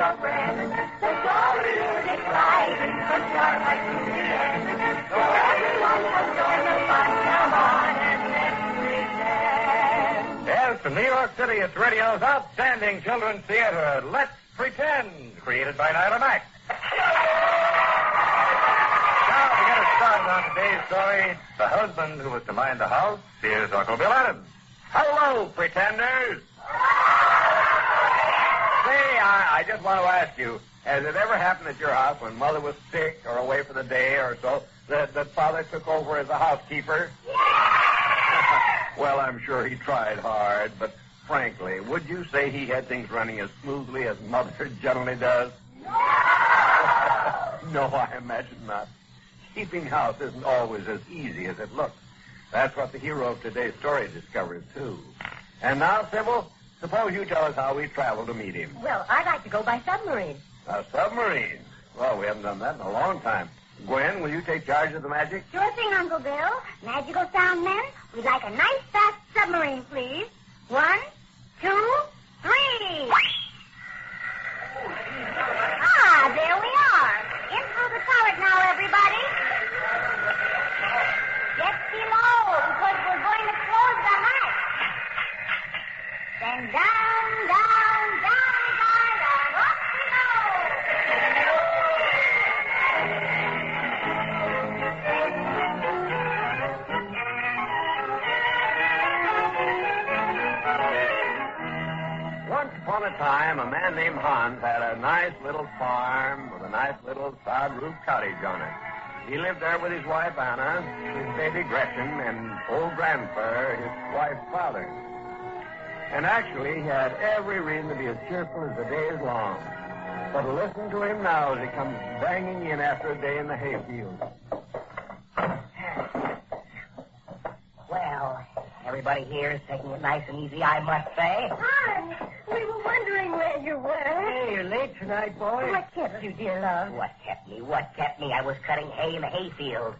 your friend. The story is exciting, from start right to the end. So everyone will join the fun. Come on and let's pretend. Yes, from New York City, it's radio's outstanding children's theater, Let's Pretend, created by Nyla Mack. Now, to get us started on today's story, the husband who was to mind the house, here's Uncle Bill Adams. Hello, pretenders. Say, I just want to ask you, has it ever happened at your house when Mother was sick or away for the day or so that Father took over as a housekeeper? Well, I'm sure he tried hard, but frankly, would you say he had things running as smoothly as Mother generally does? No, I imagine not. Keeping house isn't always as easy as it looks. That's what the hero of today's story discovers, too. And now, Sybil, suppose you tell us how we traveled to meet him. Well, I'd like to go by submarine. A submarine? Well, we haven't done that in a long time. Gwen, will you take charge of the magic? Sure thing, Uncle Bill. Magical sound men, we'd like a nice, fast submarine, please. 1, 2, 3. Ah, there we are. In through the turret now, everybody. Get below, because we're going to close the hatch. Then down, down, down, down, and up we go. Once upon a time, a man named Hans had a nice little farm with a nice little sod-roofed cottage on it. He lived there with his wife, Anna, his baby Gretchen, and old Grandpa, his wife's father. And actually, he had every reason to be as cheerful as the day is long. So to listen to him now as he comes banging in after a day in the hayfield. Well, everybody here is taking it nice and easy, I must say. Hans, we were wondering where you were. Hey, you're late tonight, boy. What kept you, dear love? What kept me? What kept me? I was cutting hay in the hayfield.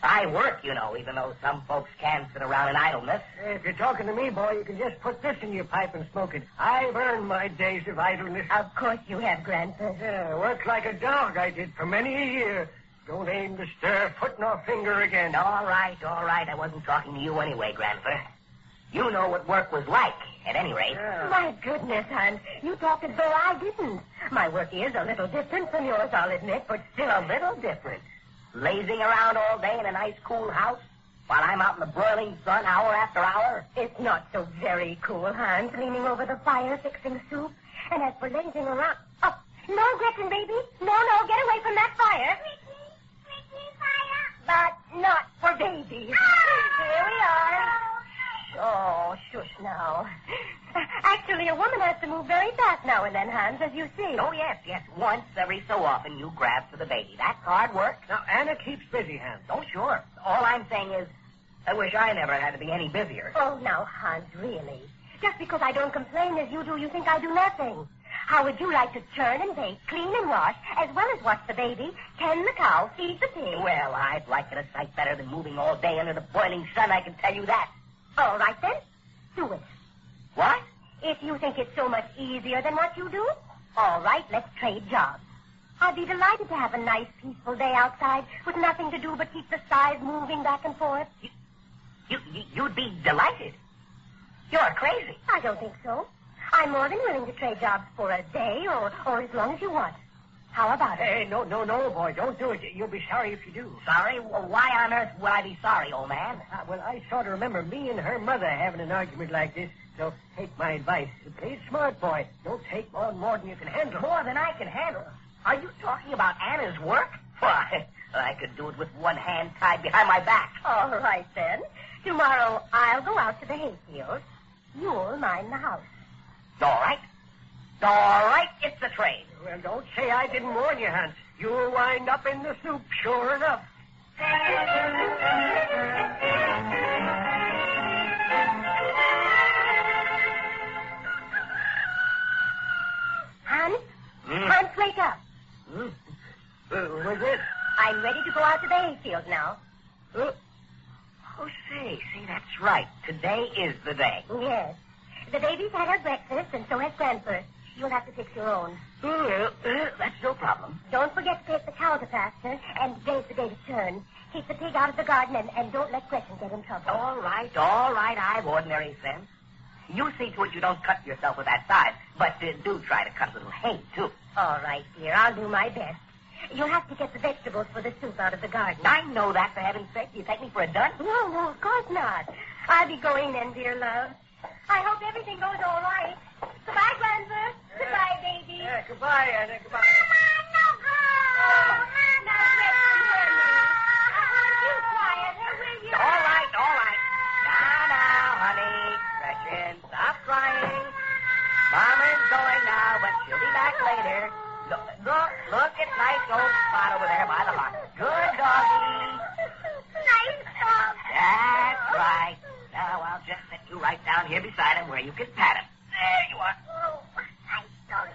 I work, you know, even though some folks can sit around in idleness. If you're talking to me, boy, you can just put this in your pipe and smoke it. I've earned my days of idleness. Of course you have, Grandpa. Yeah, worked like a dog I did for many a year. Don't aim to stir foot nor finger again. All right. I wasn't talking to you anyway, Grandpa. You know what work was like, at any rate. Yeah. My goodness, Hans, you talk as though I didn't. My work is a little different from yours, I'll admit, but still A little different. Lazing around all day in a nice cool house while I'm out in the broiling sun hour after hour. it's not so very cool, Hans, leaning over the fire fixing soup. And as for lazing around... Oh, no, Gretchen, baby. No, get away from that fire. Squeaky fire. But not for babies. Here we are. Oh, shush now. Actually, a woman has to move very fast now and then, Hans, as you see. Oh, yes. Once every so often you grab for the baby. That's hard work. Now, Anna keeps busy, Hans. Oh, sure. All I'm saying is, I wish I never had to be any busier. Oh, now, Hans, really. Just because I don't complain as you do, you think I do nothing. How would you like to churn and bake, clean and wash, as well as watch the baby, tend the cow, feed the pig? Well, I'd like it a sight better than moving all day under the boiling sun, I can tell you that. All right, then. Do it. What? If you think it's so much easier than what you do, all right, let's trade jobs. I'd be delighted to have a nice, peaceful day outside with nothing to do but keep the skies moving back and forth. You'd be delighted. You're crazy. I don't think so. I'm more than willing to trade jobs for a day or as long as you want. How about it? Hey, no, boy. Don't do it. You'll be sorry if you do. Sorry? Well, why on earth would I be sorry, old man? Well, I sort of remember me and her mother having an argument like this. So take my advice. Play it smart, boy. Don't take on more than you can handle. More than I can handle? Are you talking about Anna's work? Why, I could do it with one hand tied behind my back. All right, then. Tomorrow I'll go out to the hayfield. You'll mind the house. All right, it's a trade. Well, don't say I didn't warn you, Hans. You'll wind up in the soup, sure enough. Hans? Hans, wake up. What's this? I'm ready to go out to the hayfield now. Oh, say, that's right. Today is the day. Yes. The baby's had her breakfast, and so has Grandpa. You'll have to fix your own. That's no problem. Don't forget to take the cow to pasture, and today's the day to turn. Keep the pig out of the garden, and don't let Gretchen get in trouble. All right. I've ordinary sense. You see to it you don't cut yourself with that side, but do try to cut a little hay, too. All right, dear. I'll do my best. You'll have to get the vegetables for the soup out of the garden. I know that, for heaven's sake. You take me for a dunce? No, of course not. I'll be going then, dear love. I hope everything goes all right. Goodbye, Grandpa. Goodbye, baby. Yeah, goodbye, Anna. Goodbye. No, go! Now, Gretchen, hear me. I want you quieter, will you? All right. Now, honey. Gretchen, stop crying. Mama's going now, but she'll be back later. Look at nice old Spot over there by the heart. Good doggy. Nice dog. That's right. Now I'll just set you right down here beside him where you can pat him. There you are. Oh, nice dog.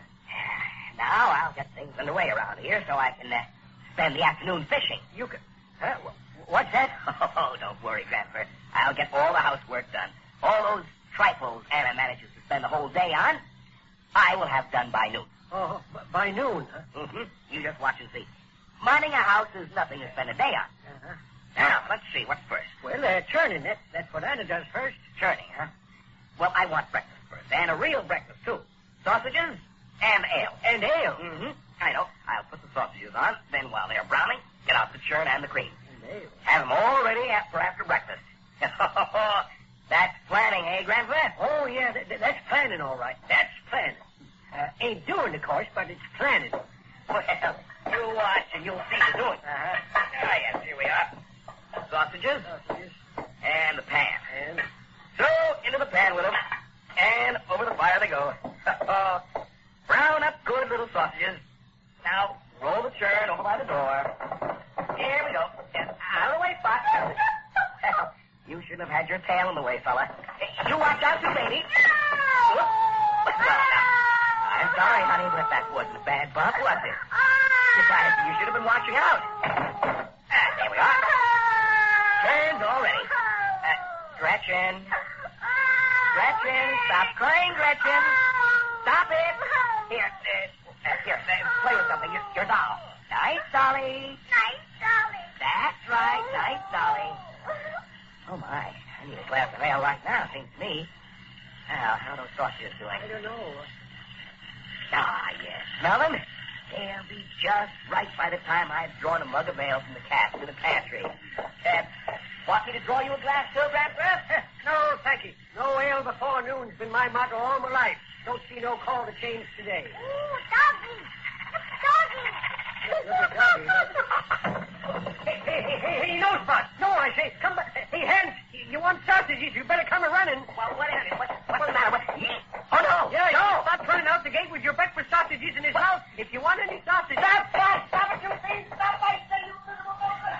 Now I'll get things underway around here so I can spend the afternoon fishing. You can... What's that? Oh, don't worry, Grandpa. I'll get all the housework done. All those trifles Anna manages to spend the whole day on, I will have done by noon. Oh, by noon, huh? Mm-hmm. You just watch and see. Minding a house is nothing to spend a day on. Uh-huh. Now, let's see. What's first? Well, churning. That's what Anna does first. Churning, huh? Well, I want breakfast first, and a real breakfast, too. Sausages and ale. And ale? Mm-hmm. I know. I'll put the sausages on, then while they're browning, get out the churn and the cream. And ale. Have them all ready for after breakfast. That's planning, eh, Grandpa? Oh, yeah, that's planning, all right. That's planning. Ain't doing, of course, but it's planning. Well, you watch and you'll see the doing. Uh-huh. Ah, yes, here we are. Sausages Sausages. and the pan. And... So, into the pan with them, and over the fire they go. Brown up good little sausages. Now, roll the churn over by the door. Here we go. And out of the way, Spot. You shouldn't have had your tail in the way, fella. You watch out, too, baby. Well, now, I'm sorry, honey, but that wasn't a bad bump, was it? Besides, you should have been watching out. There we are. Turns already. Gretchen. Gretchen, stop crying, Gretchen. Stop it. Here, play with something. Your doll. Nice, Dolly. Nice Dolly. That's right, nice, Dolly. Oh, my. I need a glass of ale right now, seems to me. Now, how are those sausages doing? I don't know. Ah, yes. Smell them? They'll be just right by the time I've drawn a mug of ale from the cask in the pantry. Want me to draw you a glass, too, Grandpa? No, thank you. No ale before noon's been my motto all my life. Don't see no call to change today. Ooh, doggy. Doggy. Look at Doggy. Hey, no, Spot. No, I say. Come back. Hey, Hans, you want sausages? You better come a-running. Well, what is it? What's the matter? Oh, no. Yeah, no. Stop running out the gate with your breakfast sausages in his mouth. If you want any sausage... Stop it, you thing. Stop, I say, you little bastard.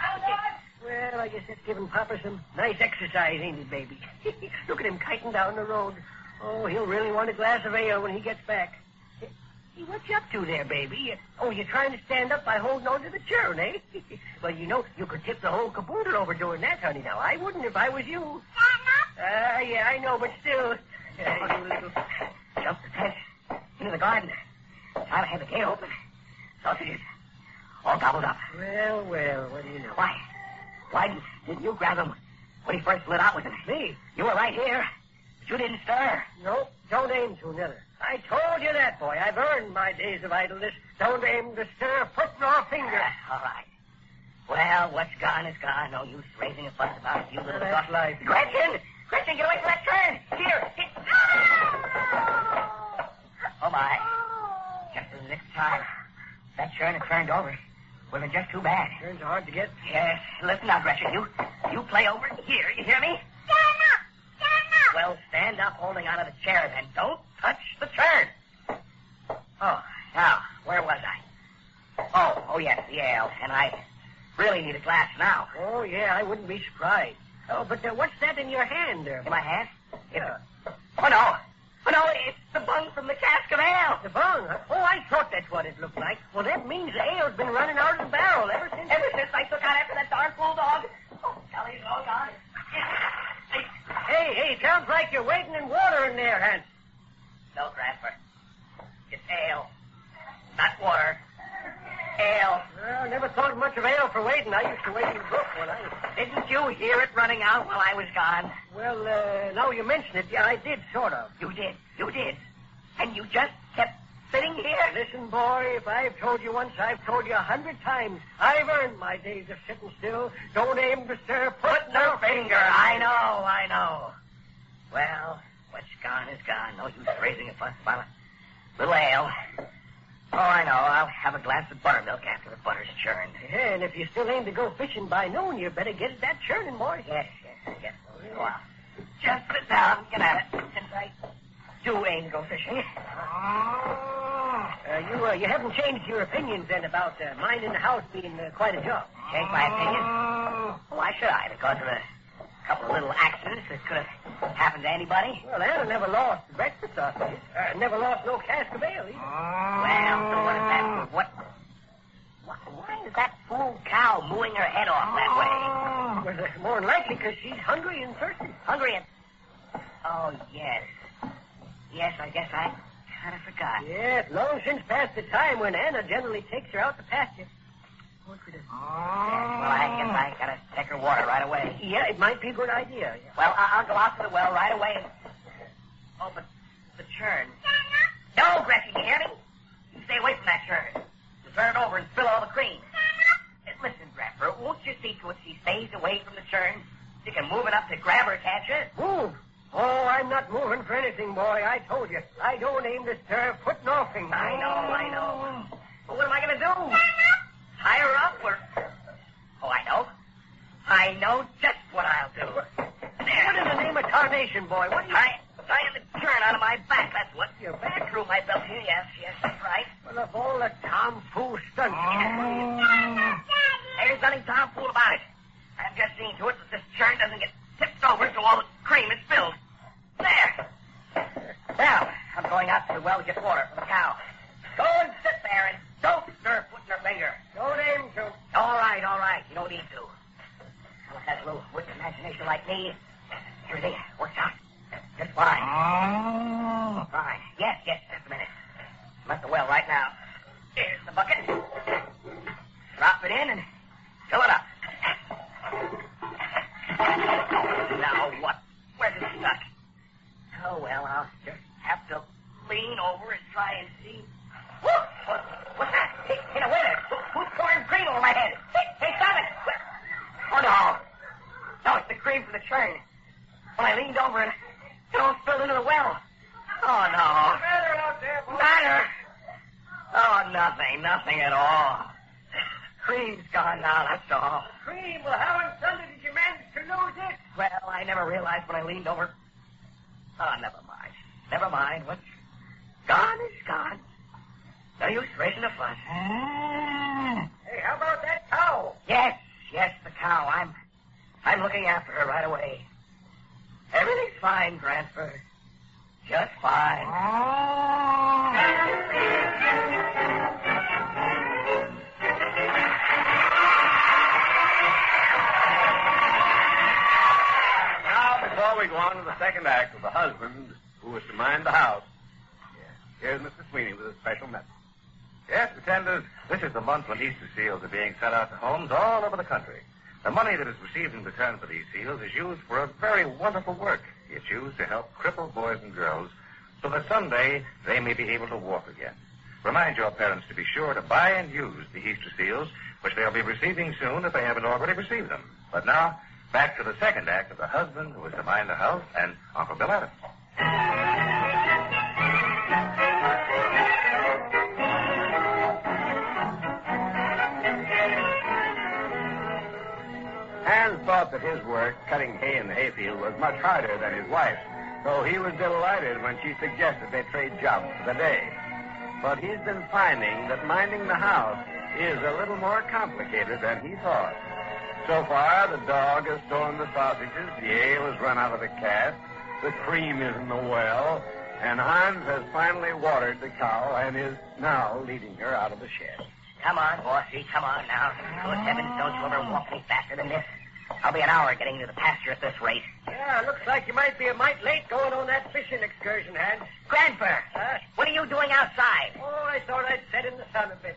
Well, I guess that's giving Papa some nice exercise, ain't it, baby? Look at him kiting down the road. Oh, he'll really want a glass of ale when he gets back. Hey, what you up to there, baby? Oh, you're trying to stand up by holding on to the churn, eh? Well, you know, you could tip the whole caboodle over doing that, honey. Now, I wouldn't if I was you. Yeah, I know, but still. You little... Jump the fence into the garden. Time to have the gate open. Sausages all gobbled up. Well, what do you know? Why didn't you grab him when he first lit out with him? Me? You were right here, but you didn't stir. No, don't aim to, neither. I told you that, boy. I've earned my days of idleness. Don't aim to stir a foot nor a finger. All right. Well, what's gone is gone. No use raising a fuss about it, you little That's dog. life. Gretchen, get away from that turn. Here. Oh, my. Just the next time that churn had turned over, would have been just too bad. Turns hard to get. Yes. Listen now, Gretchen. You play over here. You hear me? Stand up. Well, stand up holding onto the chair, then. Don't touch the turn. Oh, now, where was I? Oh, yes, the ale. And I really need a glass now. Oh, yeah, I wouldn't be surprised. Oh, but what's that in your hand there? In my hand? Yeah. Oh, no, it's the bung from the cask of ale. The bung, huh? Oh, I thought that's what it looked like. Well, that means the ale's been running out of the barrel ever since I took out after that darn bulldog. Oh, Kelly's all gone. Hey, sounds like you're waiting in water in there, Hans. No, Grandpa. It's ale. thought much of ale for waiting. I used to wait in the brook when I... Didn't you hear it running out while I was gone? Well, now you mention it, yeah, I did, sort of. You did. And you just kept sitting here? Listen, boy, if I've told you once, I've told you 100 times. I've earned my days of sitting still. Don't aim to stir, put no finger. I know. Well, what's gone is gone. No use raising a fuss about a little ale. Oh, I know. I'll have a glass of buttermilk after the butter's churned. Yeah, and if you still aim to go fishing by noon, you better get that churning, boy. Yes, I guess so. Go out. Just sit down, get at it. Since I do aim to go fishing. You haven't changed your opinions then about minding the house being quite a job. Changed my opinion? Why should I? Because of a couple of little accidents that could have happened to anybody? Well, Anna never lost the breakfast sausages. Never lost no cask of ale either. Well, so what is that? Why is that fool cow mooing her head off that way? Well, more than likely because she's hungry and thirsty. Hungry and... Oh, yes. Yes, I guess I kind of forgot. Yes, long since past the time when Anna generally takes her out to pasture. What could it... Well, I guess I gotta take her water right away. Yeah, it might be a good idea. Yeah. Well, I'll go out to the well right away. Oh, but the churn. No, Gretchen, you hear me? You stay away from that churn. You turn it over and spill all the cream. Listen, Grandpa, won't you see to it she stays away from the churn? You can move enough to grab her, can't you? Move? Oh, I'm not moving for anything, boy. I told you. I don't aim to stir foot nor finger. I know. But what am I going to do? Tie her up or... Oh, I know. I know just what I'll do. There. What in the name of tarnation, boy? What are you... Tying the churn out of my back, that's what. Your back? Through my belt here, yes, that's right. Well, of all the tomfool stunts... There's nothing tomfool about it. I'm just seeing to it that this churn doesn't get tipped over so all the cream is spilled. There. Now, I'm going out to the well to get water from the cow. Go and sit there and don't stir foot in her finger. Don't aim to. All right. You don't need to. Someone has a little wit and imagination like me. Everything works out just fine. Fine. Yes, just a minute. I'm at the well right now. Here's the bucket. Drop it in and fill it up. Now what? Where's it stuck? Oh, well, I'll just have to lean over and try and see. What's that? Hey, now, wait a minute. Who's pouring cream over my head? Hey, stop it! Oh, no. No, it's the cream from the churn. When I leaned over and it all spilled into the well. Oh, no. What's the matter out there, boy? Matter? Oh, nothing at all. Cream's gone now, that's all. Cream? Well, how in thunder did you manage to lose it? Well, I never realized when I leaned over. Oh, never mind. What's gone is gone. No use raising a fuss. Hey, how about that cow? Yes, the cow. I'm looking after her right away. Everything's fine, Grandpa. Just fine. Now, before we go on to the second act of the husband who is to mind the house, here's Mr. Sweeney with a special message. Yes, pretenders, this is the month when Easter seals are being sent out to homes all over the country. The money that is received in return for these seals is used for a very wonderful work. It's used to help crippled boys and girls so that someday they may be able to walk again. Remind your parents to be sure to buy and use the Easter seals, which they'll be receiving soon if they haven't already received them. But now, back to the second act of The Husband Who Is to Mind the House and Uncle Bill Adams. Hans thought that his work, cutting hay in the hayfield, was much harder than his wife's, so he was delighted when she suggested they trade jobs for the day. But he's been finding that minding the house is a little more complicated than he thought. So far, the dog has stolen the sausages, the ale has run out of the cask, the cream is in the well, and Hans has finally watered the cow and is now leading her out of the shed. Come on, Bossy, come on now. Good heavens, don't you ever walk any faster than this. I'll be an hour getting to the pasture at this rate. Yeah, looks like you might be a mite late going on that fishing excursion, Hans. Grandpa, what are you doing outside? Oh, I I thought I'd sit in the sun a bit.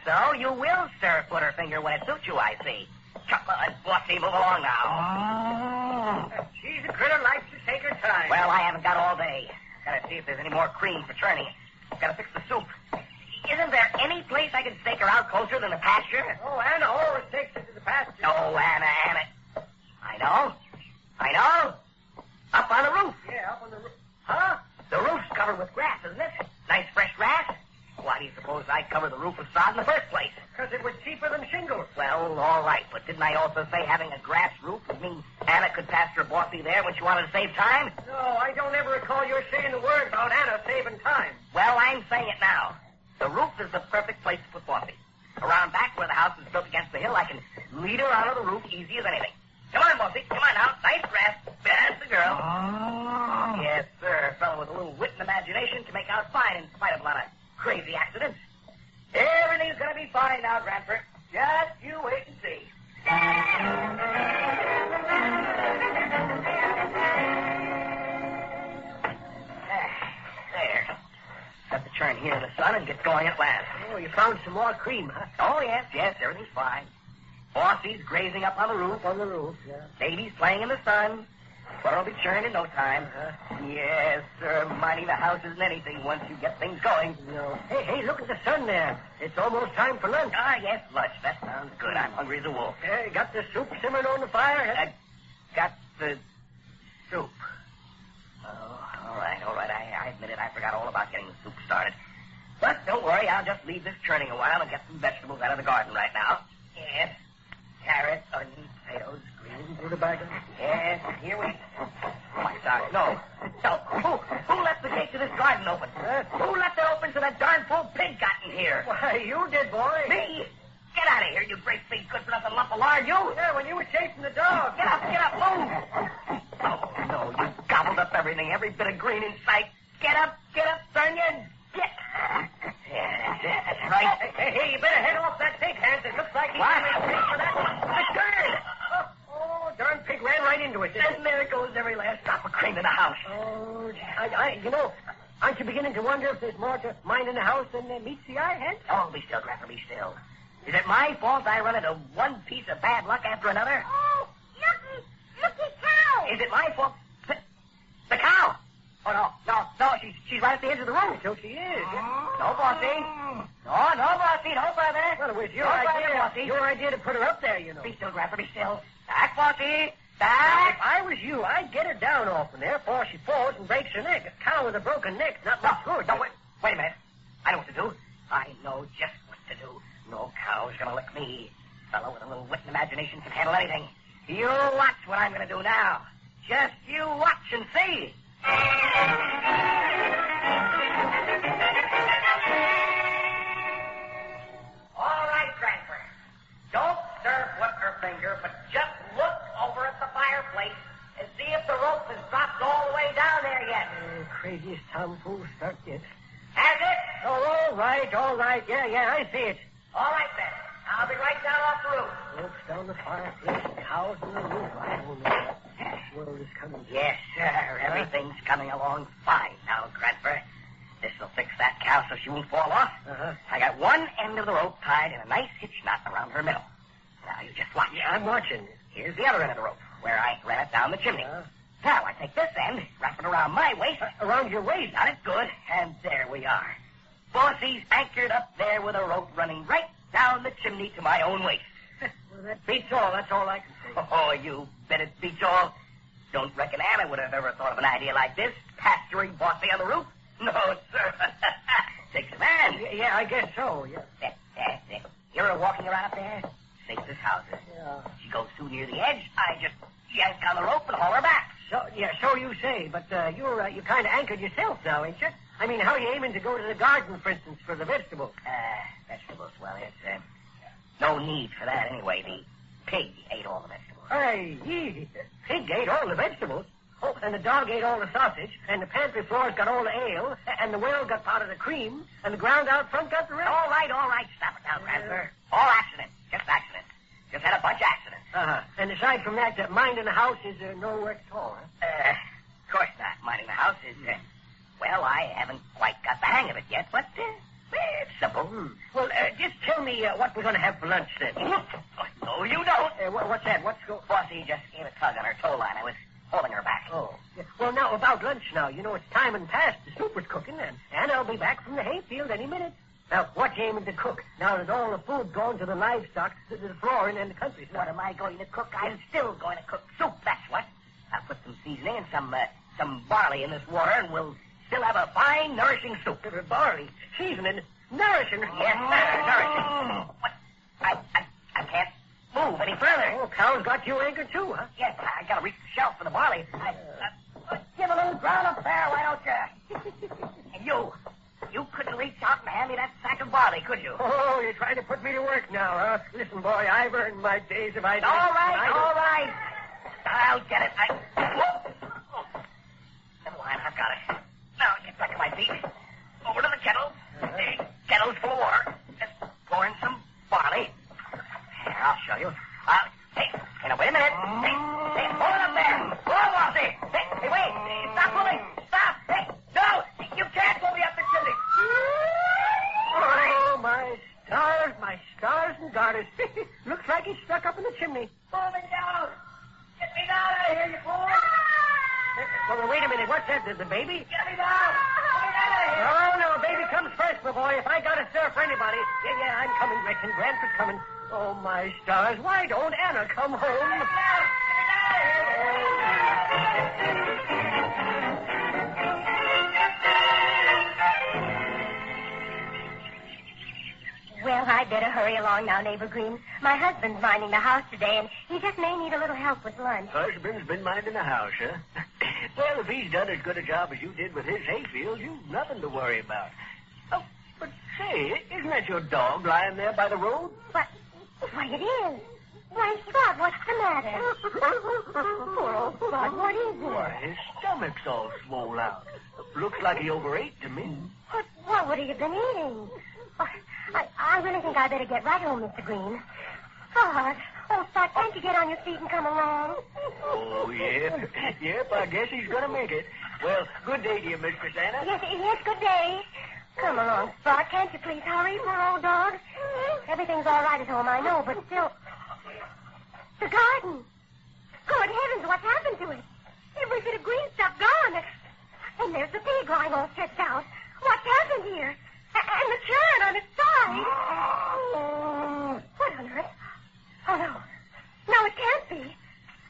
So you will stir put her finger when it suits you, I see. Come on, Bossy, move along now. She's a critter likes to take her time. Well, I haven't got all day. Gotta see if there's any more cream for churning. Gotta fix the soup. Isn't there any place I can stake her out closer than the pasture? Oh, Anna always takes her to the pasture. Oh, Anna. I know. Up on the roof. Yeah, up on the roof. Huh? The roof's covered with grass, isn't it? Nice fresh grass. Why do you suppose I covered the roof with sod in the first place? Because it was cheaper than shingles. Well, all right, but didn't I also say having a grass roof would mean Anna could pasture Bossy there when she wanted to save time? No, I don't ever recall your saying a word about Anna saving time. Well, I'm saying it now. The roof is the perfect place to put Bossy. Around back where the house is built against the hill, I can lead her out of the roof easy as anything. Come on, Bossy. Come on now. Nice grass. That's the girl. Oh. Yes, sir. A fellow with a little wit and imagination can make out fine in spite of a lot of crazy accidents. Everything's going to be fine now, Grandfer. Just you wait and see. There. Set the churn here in the sun and get going at last. Oh, you found some more cream, huh? Oh, yes, everything's fine. Bossy's grazing up on the roof. On the roof, yeah. Baby's playing in the sun. Butter'll be churned in no time. Yes, sir. Minding the house isn't anything once you get things going. No. Hey, look at the sun there. It's almost time for lunch. Yes, lunch. That sounds good. I'm hungry as a wolf. Hey, got the soup simmering on the fire? I got the soup. Oh, all right. I admit it. I forgot all about getting the soup started. But don't worry. I'll just leave this churning a while and get some vegetables out of the garden right now. Yes. Carrots, onions, potatoes, greens, rutabaga. Yes, here we... Oh, my sorry. No. Who left the gate to this garden open? Who left it open so that darn fool pig got in here? Why, you did, boy. Me? Get out of here, you great big good-for-nothing lump of lard, you! Yeah, when you were chasing the dog. Get up, move! Oh, no, you gobbled up everything, every bit of green in sight. Get up, darn you! Get! Yeah, that's right. Hey, you better head off that pig, Hans. It looks like he's What? going to pay for that. The bird! Oh, darn pig ran right into it. And there goes every last drop of cream in the house. Oh, aren't you beginning to wonder if there's more to mind in the house than meets the eye, Hans? Oh, be still, Grandpa, be still. Is it my fault I run into one piece of bad luck after another? Oh, looky cow. Is it my fault? The cow! Oh, no, she's right at the edge of the room. So she is. No, Bossy. No, Bossy, no further. Well, it was No further, Bossy. your idea to put her up there, you know. Be still, Grandpa, be still. Back, Bossy. Now, Back. if I was you, I'd get her down often there before she falls and breaks her neck. A cow with a broken neck, not much good. No, wait a minute. I know what to do. I know just what to do. No cow's gonna lick me. Fellow with a little wit and imagination can handle anything. You watch what I'm gonna do now. Just you watch and see. All right, Grandpa. Don't stir put her finger, but just look over at the fireplace and see if the rope has dropped all the way down there yet. Craziest tomfool start yet. Has it? Oh, all right. Yeah, I see it. All right, then. I'll be right down off the roof. Ropes down the fireplace, cows on the roof. I don't know. This world is coming. Yes, sir. Everything's coming along fine now, Grandpa. This'll fix that cow so she won't fall off. I got one end of the rope tied in a nice hitch knot around her middle. Now, you just watch. Yeah, I'm watching. Here's the other end of the rope, where I ran it down the chimney. Now, I take this end, wrap it around my waist. Around your waist? Got it good, and there we are. Bossy's anchored up there with a rope running right down the chimney to my own waist. Well, that beats all. That's all I can say. Oh, you bet it beats all. Don't reckon Anna would have ever thought of an idea like this, pasturing Bossy on the roof. No, sir. Takes a man. Yeah, I guess so, yeah. There. You're a walking around up there? Safe as houses. Yeah. She goes too near the edge, I just yank on the rope and haul her back. So you say, but you kind of anchored yourself now, ain't you? I mean, how are you aiming to go to the garden, for instance, for the vegetables? Vegetables, well, there's no need for that anyway. The pig ate all the vegetables. Hey, pig ate all the vegetables. Oh, and the dog ate all the sausage, and the pantry floor's got all the ale, and the well got part of the cream, and the ground out front got the rest. All right. Stop it now, Grandpa. All accident. Just accident. Just had a bunch of accidents. And aside from that, minding the house is no work at all, huh? Of course not. Minding the house is, well, I haven't quite got the hang of it yet, but, Well, just tell me what we're going to have for lunch then. No, you don't. What's that? Flossie just gave a tug on her toe line. I was holding her back. Oh. Yeah. Well, now, about lunch now. You know, it's time and past. The soup is cooking, and I'll be back from the hayfield any minute. Now, what's you aiming to cook? Now that all the food gone to the livestock, to the flooring and the country. What am I going to cook? I'm still going to cook soup, that's what. I'll put some seasoning and some barley in this water, and we'll still have a fine, nourishing soup. Barley, seasoning, nourishing. Yes, sir, nourishing. What? I can't move any further. Oh, cow's got you anchored too, huh? Yes, I got to reach the shelf for the barley. Give a little ground up there, why don't you? And you couldn't reach out and hand me that sack of barley, could you? Oh, you're trying to put me to work now, huh? Listen, boy, I've earned my days of idleness. All right. I'll get it. Never mind, I've got it. Now, get back to my feet. Over to the kettle. The kettle's full of water. Just pour in some barley. Here, I'll show you. Hey, now, wait a minute. Hey, pull it up there. Pull it, Flossie. Hey, wait. Stop pulling. Stop. Hey, no. You can't pull me up the chimney. Oh, my stars and garters. Looks like he's stuck up in the chimney. Pull me down. Get me down out of here, you fool. Well, wait a minute. What's that? The baby? Get me down. Pull me down out of here. Oh, no. Baby comes first, my boy. If I got to stir for anybody. Yeah, I'm coming, Gretchen. Grandpa's coming. Oh, my stars. Why don't Anna come home? Get me down. Get me down out of here. Well, I'd better hurry along now, Neighbor Green. My husband's minding the house today, and he just may need a little help with lunch. Husband's been minding the house, huh? Well, if he's done as good a job as you did with his hayfield, you've nothing to worry about. Oh, but say, isn't that your dog lying there by the road? Why, it is. Why, Spot, what's the matter? Poor old Spot, what is it? Why, his stomach's all swole out. Looks like he overate to me. But what would he have been eating? I really think I better get right home, Mr. Green. Spot, Spot, can't you get on your feet and come along? Oh, yeah. Yep, I guess he's going to make it. Well, good day to you, Mistress Anna. Yes, good day. Come along, Spot. Can't you please hurry, poor old dog? Everything's all right at home, I know, but still... The garden. Good heavens, what's happened to it? Every bit of green stuff gone. And there's the pig lying all stretched out. What's happened here? And the churn on its side. What on earth? Oh, no. No, it can't be.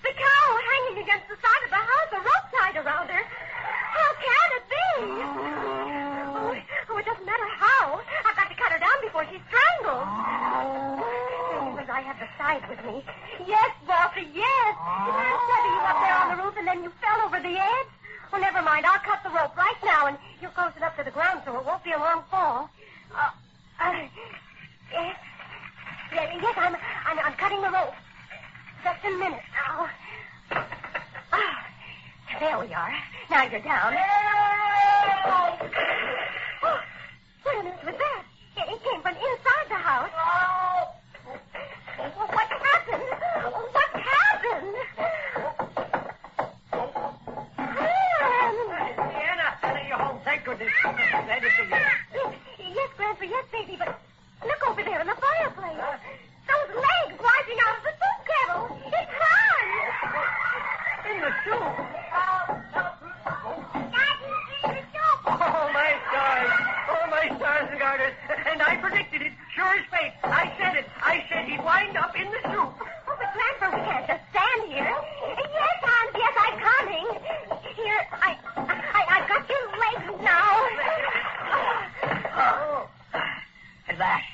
The cow hanging against the side of the house, a rope tied around her. How can it be? Oh, it doesn't matter how. I've got to cut her down before she's strangled. But I have the scythe with me. Yes, Bossy, yes. Didn't I steady you up there on the roof and then you fell over the edge? Well, never mind. I'll cut the rope right now, and you're close enough to the ground so it won't be a long fall. Yes, I'm cutting the rope. Just a minute now. There we are. Now you're down. What on earth was that? It came from inside the house. What happened? What happened? Anna, you're home. Thank goodness. Glad to see you. Yes, Grandpa, yes, baby, but look over there in the fireplace. Those legs rising out of the soup kettle. It's Hans. In the soup? Daddy, in the soup. Oh, my stars and garters. And I predicted it. Sure as fate. I said he'd wind up in the soup. Oh, but Grandpa, we can't just stand here. Yes, Hans, yes, I'm coming. Here, I've got your legs now. At last,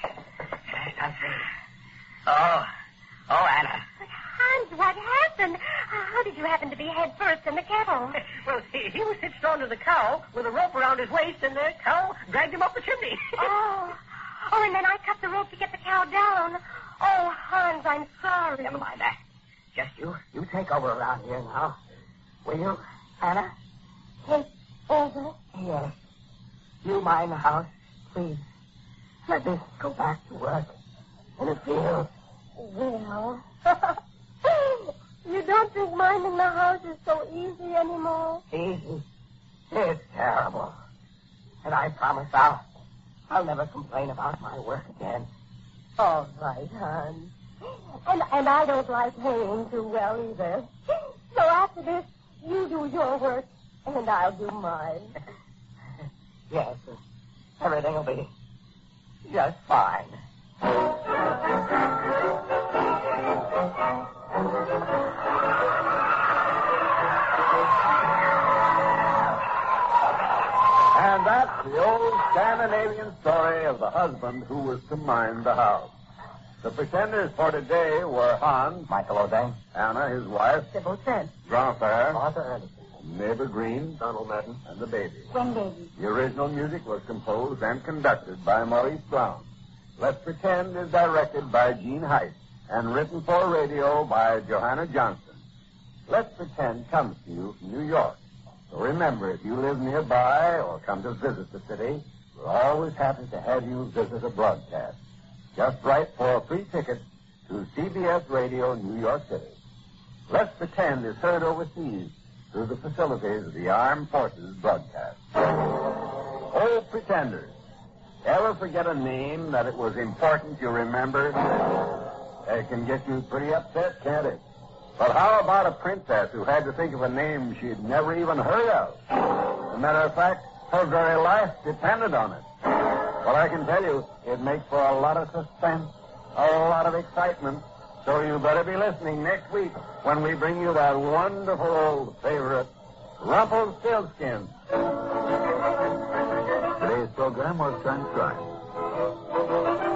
I'm free. Oh, Anna. But Hans, what happened? How did you happen to be head first in the kettle? Well, he was hitched onto the cow with a rope around his waist, and the cow dragged him up the chimney. Oh, and then I cut the rope to get the cow down. Oh, Hans, I'm sorry. Never mind that. Just you take over around here now. Will you, Anna? Take over? Yes. You mind the house, please. Let me go back to work in the field. Well, you don't think minding the house is so easy anymore? Easy? It's terrible. And I promise I'll I'll never complain about my work again. All right, hon. And I don't like haying too well either. So after this, you do your work, and I'll do mine. Yes, everything will be just fine. And that's the old Scandinavian story of the husband who was to mind the house. The pretenders for today were Hans, Michael O'Dane. Anna, his wife, Sybil Trent. Grandpère, Arthur Anderson. Neighbor Green, Donald Madden. and the baby. When baby. The original music was composed and conducted by Maurice Brown. Let's Pretend is directed by Gene Heiss and written for radio by Johanna Johnston. Let's Pretend comes to you from New York. So remember, if you live nearby or come to visit the city, we're always happy to have you visit a broadcast. Just write for a free ticket to CBS Radio, New York City. Let's Pretend is heard overseas through the facilities of the Armed Forces broadcast. Oh, pretenders, ever forget a name that it was important you remembered? It can get you pretty upset, can't it? But how about a princess who had to think of a name she'd never even heard of? As a matter of fact, her very life depended on it. Well, I can tell you, it makes for a lot of suspense, a lot of excitement. So you better be listening next week when we bring you that wonderful old favorite, Rumpelstiltskin. Today's program was transcribed.